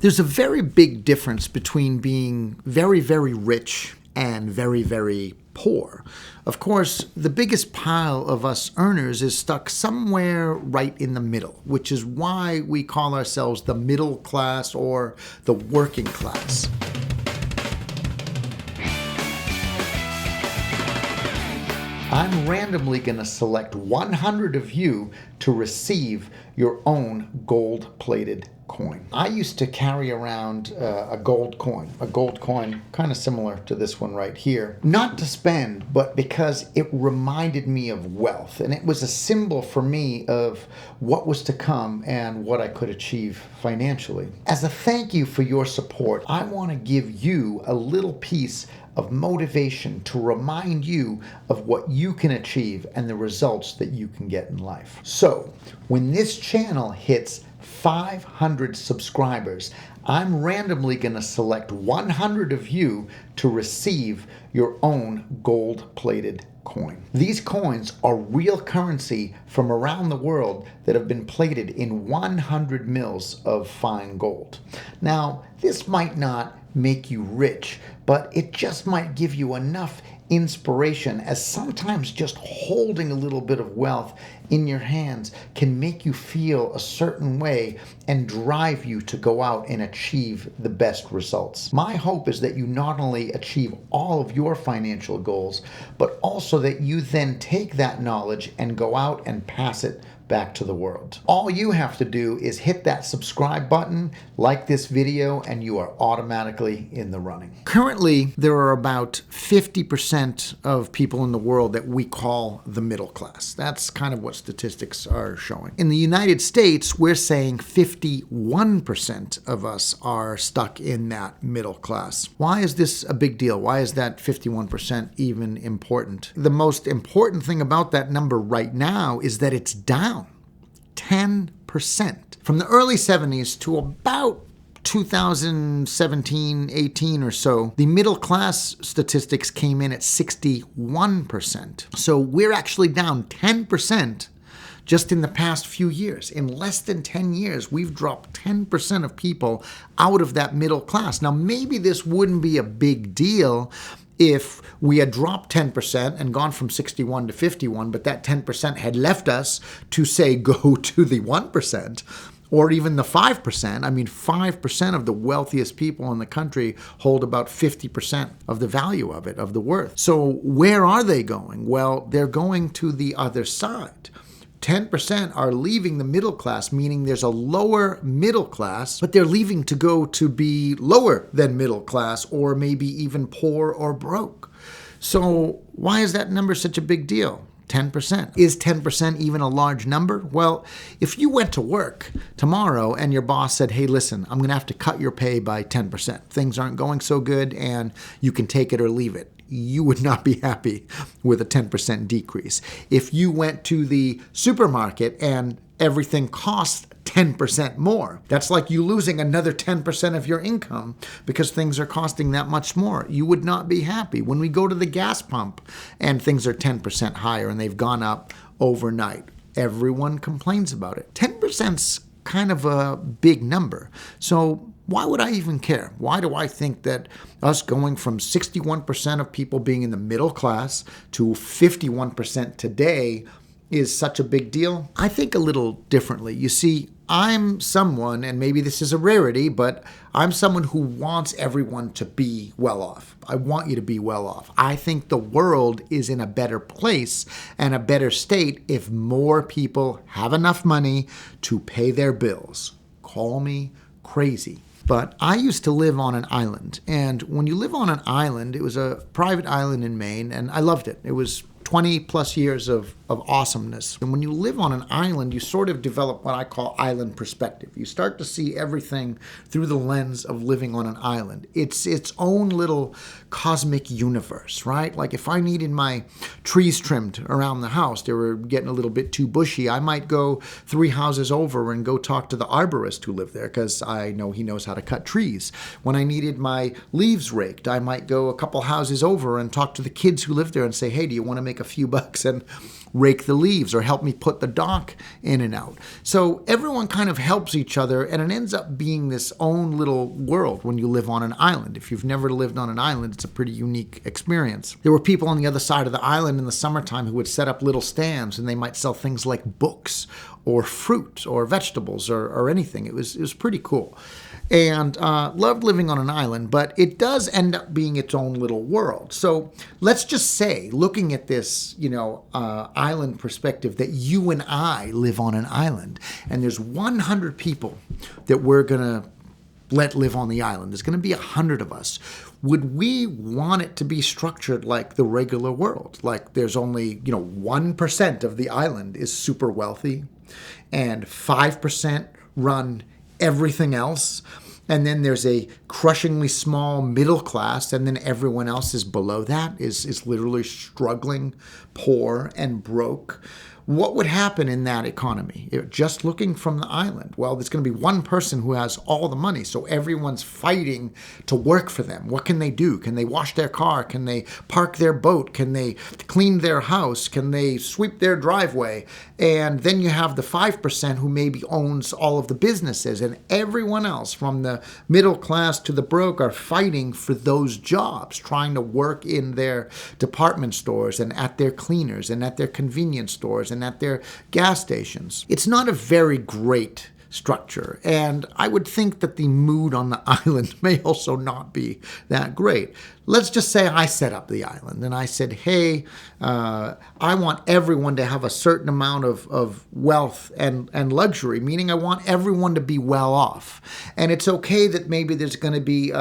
There's a very big difference between being very, very rich and very, very poor. Of course, the biggest pile of us earners is stuck somewhere right in the middle, which is why we call ourselves the middle class or the working class. I'm randomly going to select 100 of you to receive your own gold-plated coin. I used to carry around a gold coin kind of similar to this one right here. Not to spend, but because it reminded me of wealth, and it was a symbol for me of what was to come and what I could achieve financially. As a thank you for your support, I want to give you a little piece of motivation to remind you of what you can achieve and the results that you can get in life. So, when this channel hits 500 subscribers, I'm randomly going to select 100 of you to receive your own gold-plated coin. These coins are real currency from around the world that have been plated in 100 mils of fine gold. Now, this might not make you rich, but it just might give you enough inspiration, as sometimes just holding a little bit of wealth in your hands can make you feel a certain way and drive you to go out and achieve the best results. My hope is that you not only achieve all of your financial goals, but also that you then take that knowledge and go out and pass it back to the world. All you have to do is hit that subscribe button, like this video, and you are automatically in the running. Currently, there are about 50% of people in the world that we call the middle class. That's kind of what statistics are showing. In the United States, we're saying 51% of us are stuck in that middle class. Why is this a big deal? Why is that 51% even important? The most important thing about that number right now is that it's down 10%. From the early 70s to about 2017, 18 or so, the middle class statistics came in at 61%. So we're actually down 10% just in the past few years. In less than 10 years, we've dropped 10% of people out of that middle class. Now, maybe this wouldn't be a big deal if we had dropped 10% and gone from 61 to 51, but that 10% had left us to, say, go to the 1%. Or even the 5%. I mean, 5% of the wealthiest people in the country hold about 50% of the value of it, of the worth. So where are they going? Well, they're going to the other side. 10% are leaving the middle class, meaning there's a lower middle class, but they're leaving to go to be lower than middle class or maybe even poor or broke. So why is that number such a big deal? 10%. Is 10% even a large number? Well, if you went to work tomorrow and your boss said, hey, listen, I'm going to have to cut your pay by 10%. Things aren't going so good and you can take it or leave it. You would not be happy with a 10% decrease. If you went to the supermarket and everything costs 10% more, that's like you losing another 10% of your income because things are costing that much more. You would not be happy. When we go to the gas pump and things are 10% higher and they've gone up overnight, everyone complains about it. 10%'s kind of a big number. So why would I even care? Why do I think that us going from 61% of people being in the middle class to 51% today is such a big deal? I think a little differently. You see, I'm someone, and maybe this is a rarity, but I'm someone who wants everyone to be well off. I want you to be well off. I think the world is in a better place and a better state if more people have enough money to pay their bills. Call me crazy. But I used to live on an island, and when you live on an island, it was a private island in Maine, and I loved it. It was 20 plus years of awesomeness. And when you live on an island, you sort of develop what I call island perspective. You start to see everything through the lens of living on an island. It's its own little cosmic universe, right? Like if I needed my trees trimmed around the house, they were getting a little bit too bushy, I might go 3 houses over and go talk to the arborist who lived there because I know he knows how to cut trees. When I needed my leaves raked, I might go a couple houses over and talk to the kids who lived there and say, hey, do you want to make make a few bucks and rake the leaves or help me put the dock in and out. So everyone kind of helps each other, and it ends up being this own little world when you live on an island. If you've never lived on an island, it's a pretty unique experience. There were people on the other side of the island in the summertime who would set up little stands, and they might sell things like books or fruit or vegetables or anything. It was pretty cool. And loved living on an island, but it does end up being its own little world. So let's just say, looking at this, island perspective, that you and I live on an island, and there's 100 people that we're gonna let live on the island. There's gonna be 100 of us. Would we want it to be structured like the regular world? Like there's only, 1% of the island is super wealthy, and 5% run everything else, and then there's a crushingly small middle class, and then everyone else is below that, is literally struggling, poor, and broke. What would happen in that economy? Just looking from the island. Well, there's going to be one person who has all the money, so everyone's fighting to work for them. What can they do? Can they wash their car? Can they park their boat? Can they clean their house? Can they sweep their driveway? And then you have the 5% who maybe owns all of the businesses, and everyone else from the middle class to the broke are fighting for those jobs, trying to work in their department stores and at their cleaners and at their convenience stores and at their gas stations. It's not a very great structure, and I would think that the mood on the island may also not be that great. Let's just say I set up the island and I said, hey, I want everyone to have a certain amount of wealth and luxury, meaning I want everyone to be well off. And it's okay that maybe there's going to be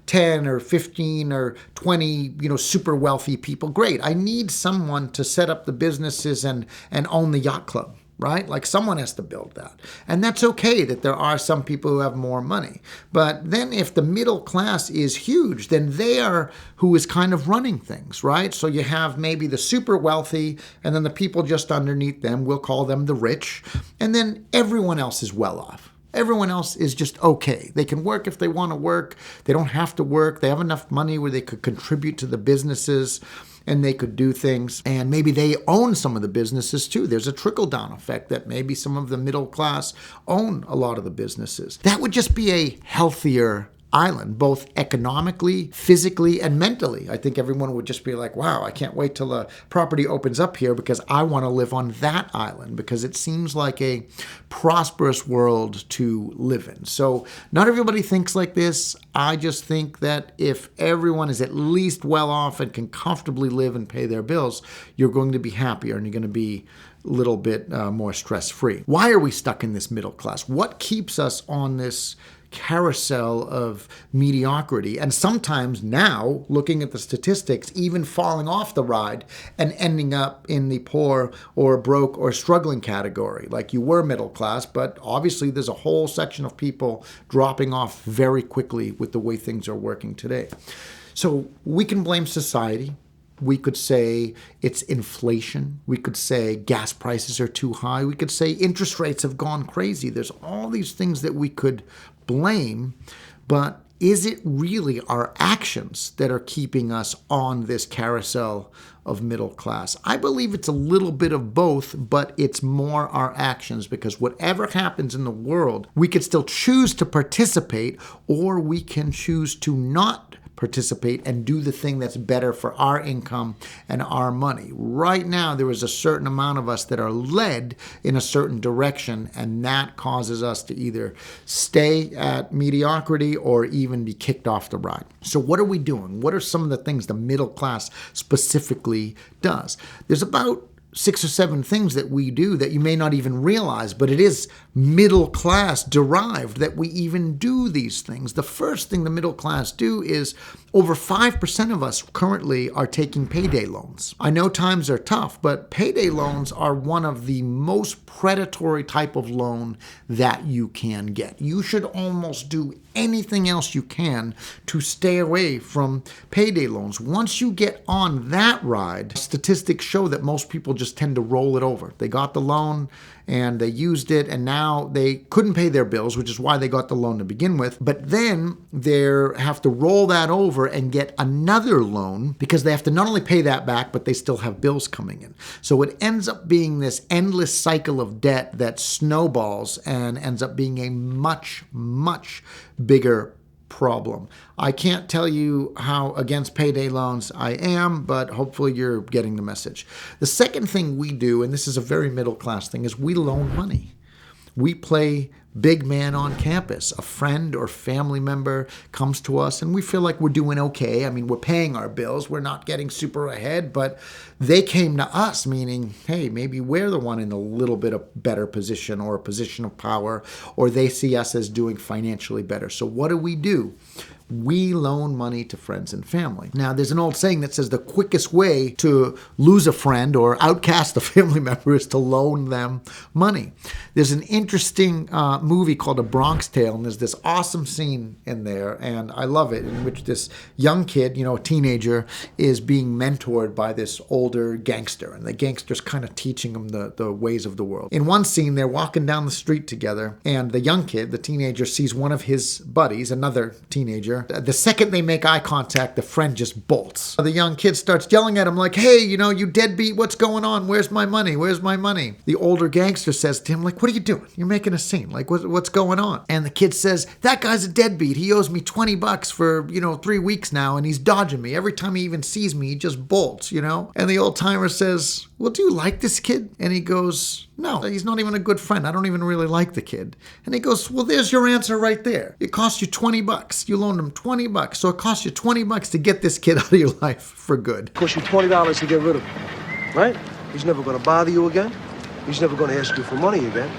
10 or 15 or 20, super wealthy people. Great. I need someone to set up the businesses and own the yacht club. Right? Like someone has to build that. And that's okay that there are some people who have more money. But then if the middle class is huge, then they are who is kind of running things, right? So you have maybe the super wealthy, and then the people just underneath them, we'll call them the rich. And then everyone else is well off. Everyone else is just okay. They can work if they want to work. They don't have to work. They have enough money where they could contribute to the businesses and they could do things. And maybe they own some of the businesses too. There's a trickle-down effect that maybe some of the middle class own a lot of the businesses. That would just be a healthier island, both economically, physically, and mentally. I think everyone would just be like, wow, I can't wait till the property opens up here because I want to live on that island, because it seems like a prosperous world to live in. So not everybody thinks like this. I just think that if everyone is at least well off and can comfortably live and pay their bills, you're going to be happier and you're going to be a little bit more stress-free. Why are we stuck in this middle class? What keeps us on this carousel of mediocrity, and sometimes now, looking at the statistics, even falling off the ride and ending up in the poor or broke or struggling category? Like you were middle class, but obviously there's a whole section of people dropping off very quickly with the way things are working today. So we can blame society. We could say it's inflation. We could say gas prices are too high. We could say interest rates have gone crazy. There's all these things that we could blame, but is it really our actions that are keeping us on this carousel of middle class? I believe it's a little bit of both, but it's more our actions, because whatever happens in the world, we could still choose to participate, or we can choose to not participate and do the thing that's better for our income and our money. Right now, there is a certain amount of us that are led in a certain direction, and that causes us to either stay at mediocrity or even be kicked off the ride. So what are we doing? What are some of the things the middle class specifically does? There's about 6 or 7 things that we do that you may not even realize, but it is middle class derived that we even do these things. The first thing the middle class do is over 5% of us currently are taking payday loans. I know times are tough, but payday loans are one of the most predatory type of loan that you can get. You should almost do anything else you can to stay away from payday loans. Once you get on that ride, statistics show that most people just tend to roll it over. They got the loan and they used it, and now they couldn't pay their bills, which is why they got the loan to begin with. But then they have to roll that over and get another loan because they have to not only pay that back, but they still have bills coming in. So it ends up being this endless cycle of debt that snowballs and ends up being a much, much bigger problem. I can't tell you how against payday loans I am, but hopefully you're getting the message. The second thing we do, and this is a very middle class thing, is we loan money. We play big man on campus. A friend or family member comes to us and we feel like we're doing okay. I mean, we're paying our bills. We're not getting super ahead, but they came to us meaning, hey, maybe we're the one in a little bit of better position or a position of power, or they see us as doing financially better. So what do? We loan money to friends and family. Now, there's an old saying that says the quickest way to lose a friend or outcast a family member is to loan them money. There's an interesting movie called A Bronx Tale, and there's this awesome scene in there, and I love it, in which this young kid, a teenager, is being mentored by this older gangster, and the gangster's kind of teaching him the ways of the world. In one scene, they're walking down the street together, and the young kid, the teenager, sees one of his buddies, another teenager. The second they make eye contact, the friend just bolts. The young kid starts yelling at him like, hey, you deadbeat, what's going on? Where's my money? Where's my money? The older gangster says to him, like, what are you doing? You're making a scene. Like, what's going on? And the kid says, that guy's a deadbeat. He owes me $20 for, 3 weeks now, and he's dodging me. Every time he even sees me, he just bolts, And the old timer says, well, do you like this kid? And he goes, no, he's not even a good friend. I don't even really like the kid. And he goes, well, there's your answer right there. It cost you $20. You loaned him $20. So it cost you $20 to get this kid out of your life for good. It cost you $20 to get rid of him, right? He's never going to bother you again. He's never going to ask you for money again.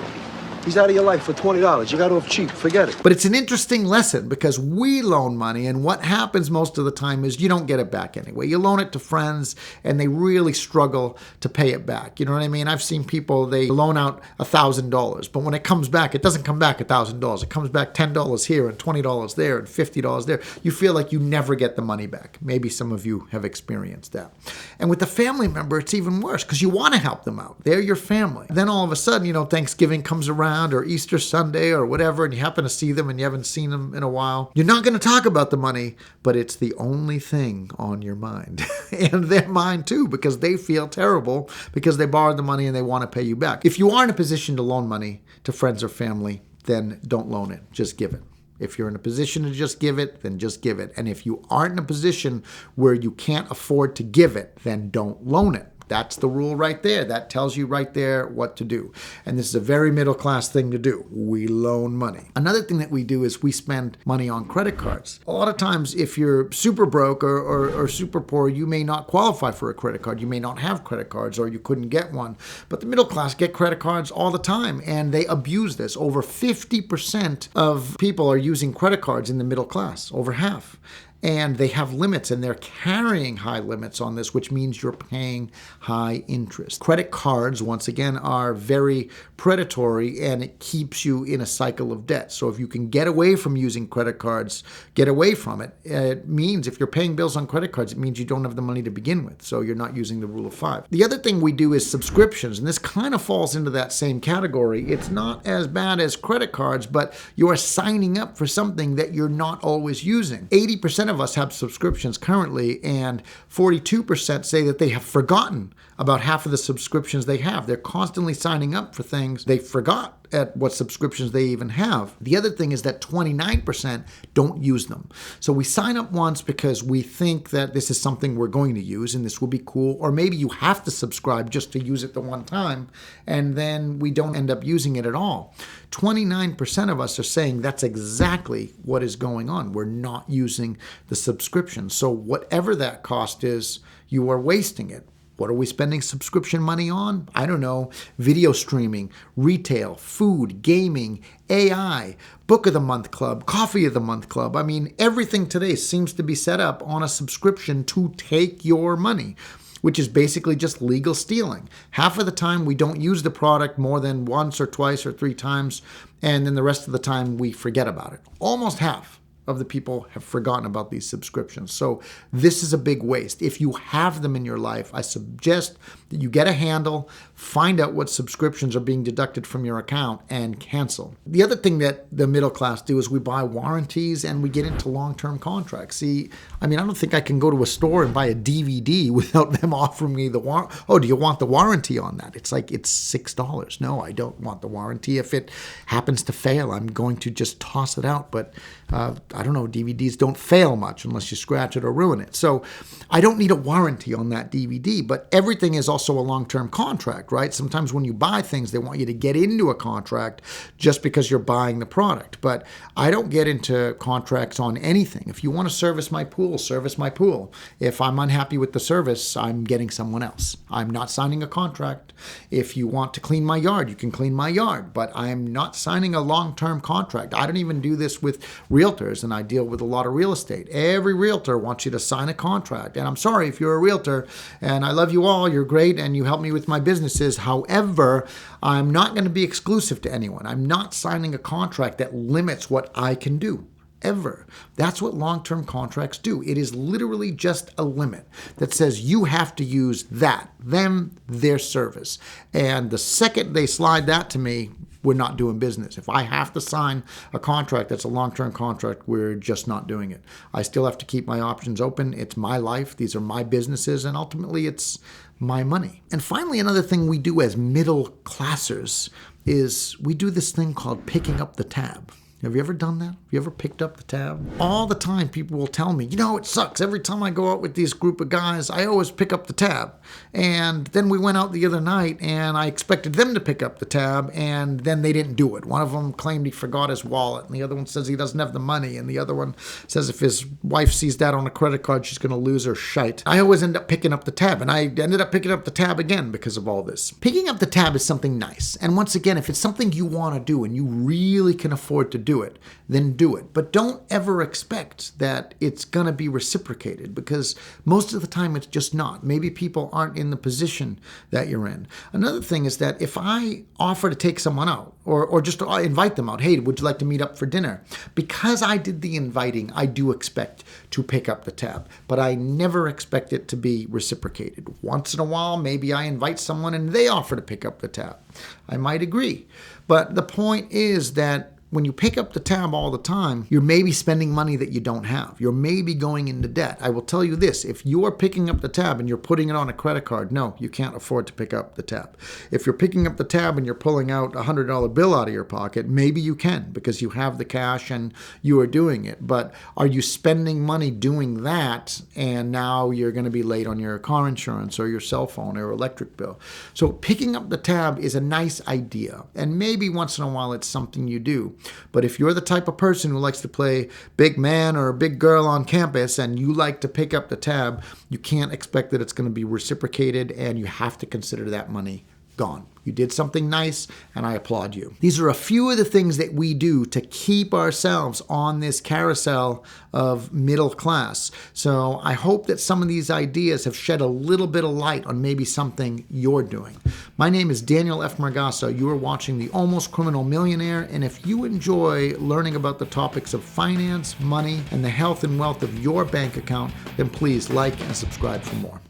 He's out of your life for $20. You got off cheap. Forget it. But it's an interesting lesson because we loan money, and what happens most of the time is you don't get it back anyway. You loan it to friends, and they really struggle to pay it back. You know what I mean? I've seen people, they loan out $1,000, but when it comes back, it doesn't come back $1,000. It comes back $10 here and $20 there and $50 there. You feel like you never get the money back. Maybe some of you have experienced that. And with the family member, it's even worse because you want to help them out. They're your family. Then all of a sudden, Thanksgiving comes around, or Easter Sunday or whatever, and you happen to see them and you haven't seen them in a while. You're not going to talk about the money, but it's the only thing on your mind. And their mind too, because they feel terrible because they borrowed the money and they want to pay you back. If you are in a position to loan money to friends or family, then don't loan it. Just give it. If you're in a position to just give it, then just give it. And if you aren't in a position where you can't afford to give it, then don't loan it. That's the rule right there. That tells you right there what to do. And this is a very middle class thing to do. We loan money. Another thing that we do is we spend money on credit cards. A lot of times, if you're super broke or super poor, you may not qualify for a credit card. You may not have credit cards, or you couldn't get one. But the middle class get credit cards all the time, and they abuse this. Over 50% of people are using credit cards in the middle class, over half. And they have limits, and they're carrying high limits on this, which means you're paying high interest. Credit cards, once again, are very predatory, and it keeps you in a cycle of debt. So if you can get away from using credit cards, get away from it. It means if you're paying bills on credit cards, it means you don't have the money to begin with. So you're not using the rule of 5. The other thing we do is subscriptions, and this kind of falls into that same category. It's not as bad as credit cards, but you're signing up for something that you're not always using. 80% of us have subscriptions currently, and 42% say that they have forgotten about half of the subscriptions they have. They're constantly signing up for things they forgot at what subscriptions they even have. The other thing is that 29% don't use them. So we sign up once because we think that this is something we're going to use and this will be cool, or maybe you have to subscribe just to use it the one time, and then we don't end up using it at all. 29% of us are saying that's exactly what is going on. We're not using the subscription. So whatever that cost is, you are wasting it. What are we spending subscription money on? I don't know. Video streaming, retail, food, gaming, AI, book of the month club, coffee of the month club. I mean, everything today seems to be set up on a subscription to take your money. which is basically just legal stealing. Half of the time we don't use the product more than once or twice or 3 times, and then the rest of the time we forget about it. Almost half of the people have forgotten about these subscriptions. So this is a big waste. If you have them in your life, I suggest that you get a handle, find out what subscriptions are being deducted from your account, and cancel. The other thing that the middle class do is we buy warranties and we get into long-term contracts. See, I don't think I can go to a store and buy a DVD without them offering me the warranty. Oh, do you want the warranty on that? It's like, it's $6. No, I don't want the warranty. If it happens to fail, I'm going to just toss it out. But I don't know, DVDs don't fail much unless you scratch it or ruin it. So I don't need a warranty on that DVD, but everything is also a long-term contract, right? Sometimes when you buy things, they want you to get into a contract just because you're buying the product. But I don't get into contracts on anything. If you want to service my pool, service my pool. If I'm unhappy with the service, I'm getting someone else. I'm not signing a contract. If you want to clean my yard, you can clean my yard, but I'm not signing a long-term contract. I don't even do this with realtors, and I deal with a lot of real estate. Every realtor wants you to sign a contract. And I'm sorry if you're a realtor, and I love you all, you're great, and you help me with my businesses. However, I'm not going to be exclusive to anyone. I'm not signing a contract that limits what I can do. Ever. That's what long-term contracts do. It is literally just a limit that says you have to use that, them, their service. And the second they slide that to me, we're not doing business. If I have to sign a contract that's a long-term contract, we're just not doing it. I still have to keep my options open. It's my life. These are my businesses, and ultimately it's my money. And finally, another thing we do as middle classers is we do this thing called picking up the tab. Have you ever done that? Have you ever picked up the tab? All the time people will tell me, it sucks. Every time I go out with this group of guys, I always pick up the tab. And then we went out the other night and I expected them to pick up the tab, and then they didn't do it. One of them claimed he forgot his wallet, and the other one says he doesn't have the money, and the other one says if his wife sees that on a credit card, she's going to lose her shite. I always end up picking up the tab, and I ended up picking up the tab again because of all this. Picking up the tab is something nice. And once again, if it's something you want to do and you really can afford to do it, then do it. But don't ever expect that it's going to be reciprocated, because most of the time it's just not. Maybe people aren't in the position that you're in. Another thing is that if I offer to take someone out or just invite them out, hey, would you like to meet up for dinner? Because I did the inviting, I do expect to pick up the tab, but I never expect it to be reciprocated. Once in a while, maybe I invite someone and they offer to pick up the tab. I might agree. But the point is that when you pick up the tab all the time, you're maybe spending money that you don't have. You're maybe going into debt. I will tell you this, if you are picking up the tab and you're putting it on a credit card, no, you can't afford to pick up the tab. If you're picking up the tab and you're pulling out a $100 bill out of your pocket, maybe you can because you have the cash and you are doing it. But are you spending money doing that, and now you're going to be late on your car insurance or your cell phone or electric bill? So picking up the tab is a nice idea, and maybe once in a while it's something you do. But if you're the type of person who likes to play big man or big girl on campus and you like to pick up the tab, you can't expect that it's going to be reciprocated, and you have to consider that money gone. You did something nice, and I applaud you. These are a few of the things that we do to keep ourselves on this carousel of middle class. So I hope that some of these ideas have shed a little bit of light on maybe something you're doing. My name is Daniel F. Margasa. You are watching The Almost Criminal Millionaire, and if you enjoy learning about the topics of finance, money, and the health and wealth of your bank account, then please like and subscribe for more.